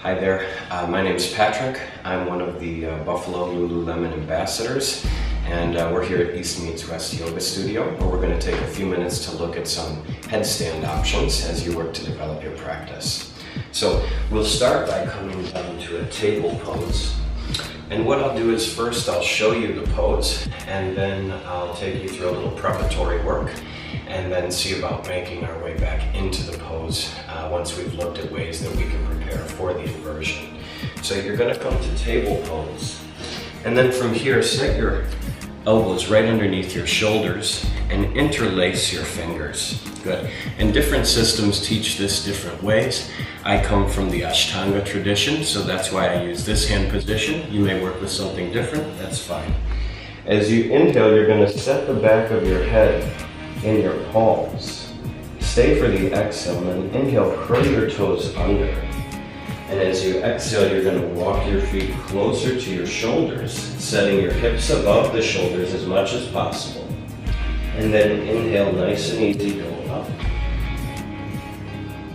Hi there, my name's Patrick. I'm one of the Buffalo Lululemon ambassadors, and we're here at East Meets West Yoga Studio, where we're going to take a few minutes to look at some headstand options as you work to develop your practice. So we'll start by coming down to a table pose. And what I'll do is first I'll show you the pose, and then I'll take you through a little preparatory work, and then see about making our way back into the pose once we've looked at ways that we can prepare for the inversion. So you're going to come to table pose, and then from here set your elbows right underneath your shoulders and interlace your fingers. Good. And different systems teach this different ways. I come from the Ashtanga tradition, so that's why I use this hand position. You may work with something different, that's fine. As you inhale, you're going to set the back of your head in your palms. Stay for the exhale, and then inhale, curl your toes under. And as you exhale, you're going to walk your feet closer to your shoulders, setting your hips above the shoulders as much as possible. And then inhale, nice and easy, go up.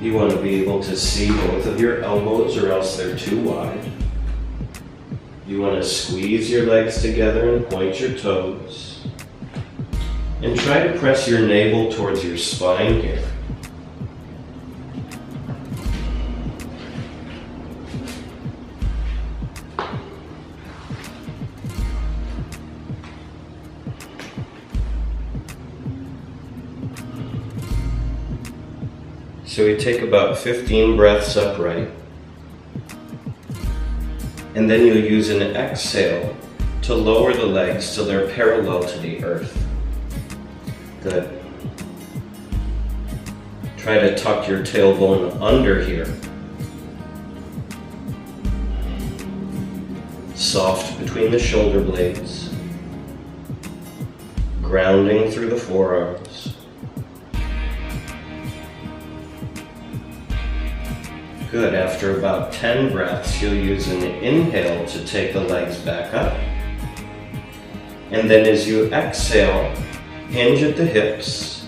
You want to be able to see both of your elbows or else they're too wide. You want to squeeze your legs together and point your toes. And try to press your navel towards your spine here. So we take about 15 breaths upright, and then you'll use an exhale to lower the legs till they're parallel to the earth. Good. Try to tuck your tailbone under here. Soft between the shoulder blades, grounding through the forearms. Good. After about 10 breaths, you'll use an inhale to take the legs back up. And then as you exhale, hinge at the hips,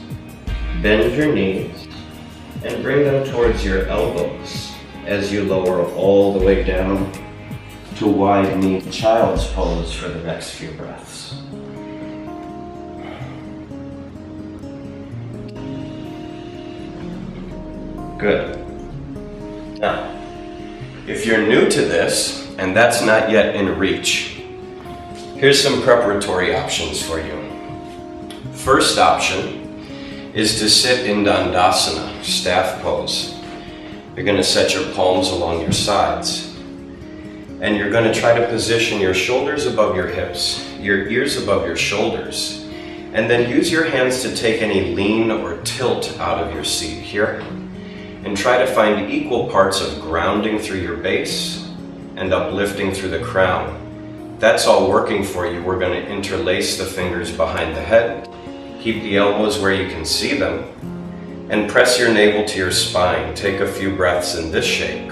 bend your knees, and bring them towards your elbows as you lower all the way down to wide knee child's pose for the next few breaths. Good. Now, if you're new to this and that's not yet in reach, here's some preparatory options for you. First option is to sit in Dandasana, staff pose. You're going to set your palms along your sides, and you're going to try to position your shoulders above your hips, your ears above your shoulders, and then use your hands to take any lean or tilt out of your seat here. And try to find equal parts of grounding through your base and uplifting through the crown. That's all working for you. We're going to interlace the fingers behind the head, keep the elbows where you can see them, and press your navel to your spine. Take a few breaths in this shape.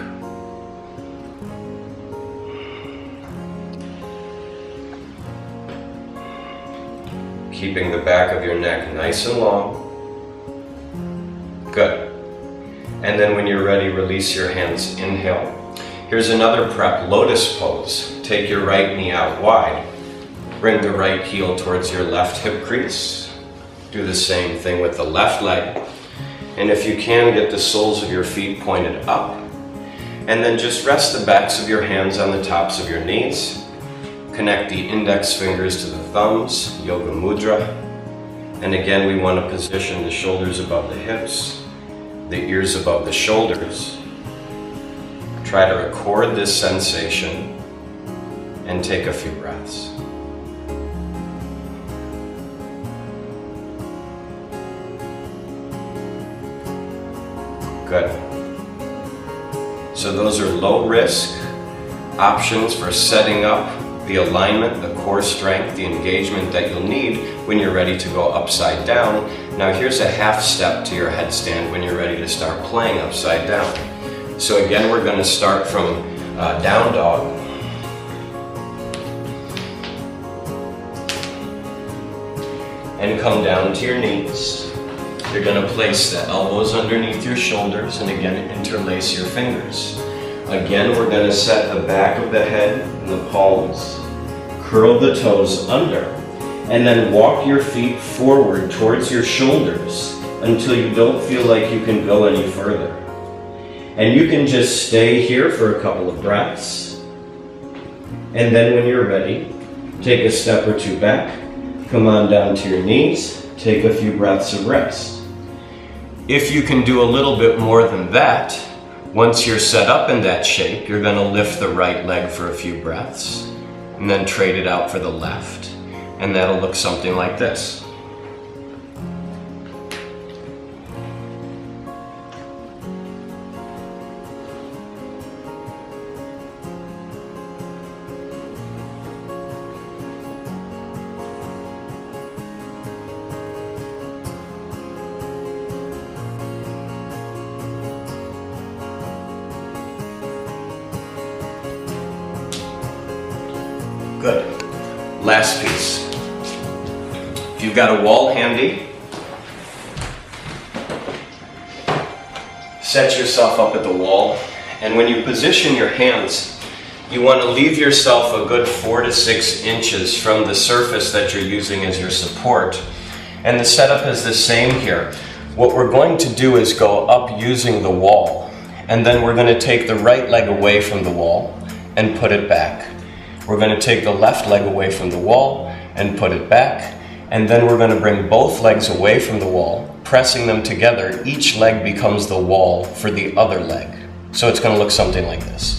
Keeping the back of your neck nice and long. Good. And then when you're ready, release your hands, inhale. Here's another prep, lotus pose. Take your right knee out wide. Bring the right heel towards your left hip crease. Do the same thing with the left leg. And if you can, get the soles of your feet pointed up. And then just rest the backs of your hands on the tops of your knees. Connect the index fingers to the thumbs, yoga mudra. And again, we want to position the shoulders above the hips, the ears above the shoulders. Try to record this sensation and take a few breaths. Good. So those are low risk options for setting up the alignment, the core strength, the engagement that you'll need when you're ready to go upside down. Now here's a half step to your headstand when you're ready to start playing upside down. So again, we're going to start from down dog. And come down to your knees. You're going to place the elbows underneath your shoulders and again interlace your fingers. Again, we're going to set the back of the head in the palms, curl the toes under, and then walk your feet forward towards your shoulders until you don't feel like you can go any further. And you can just stay here for a couple of breaths. And then when you're ready, take a step or two back, come on down to your knees, take a few breaths of rest. If you can do a little bit more than that, once you're set up in that shape, you're going to lift the right leg for a few breaths and then trade it out for the left. And that'll look something like this. Good. Last piece. If you've got a wall handy, set yourself up at the wall, and when you position your hands, you want to leave yourself a good 4 to 6 inches from the surface that you're using as your support. And the setup is the same here. What we're going to do is go up using the wall, and then we're going to take the right leg away from the wall and put it back. We're going to take the left leg away from the wall and put it back, and then we're going to bring both legs away from the wall, pressing them together. Each leg becomes the wall for the other leg. So it's going to look something like this.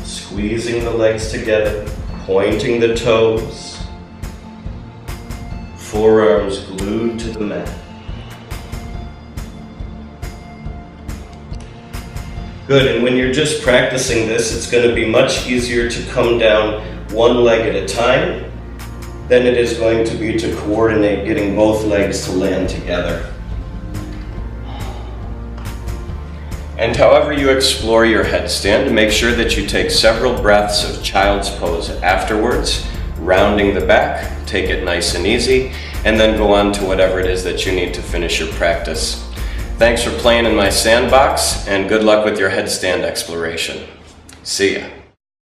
Squeezing the legs together, pointing the toes, forearms glued to the mat. Good, and when you're just practicing this, it's going to be much easier to come down one leg at a time than it is going to be to coordinate getting both legs to land together. And however you explore your headstand, make sure that you take several breaths of child's pose afterwards, rounding the back, take it nice and easy, and then go on to whatever it is that you need to finish your practice. Thanks for playing in my sandbox, and good luck with your headstand exploration. See ya.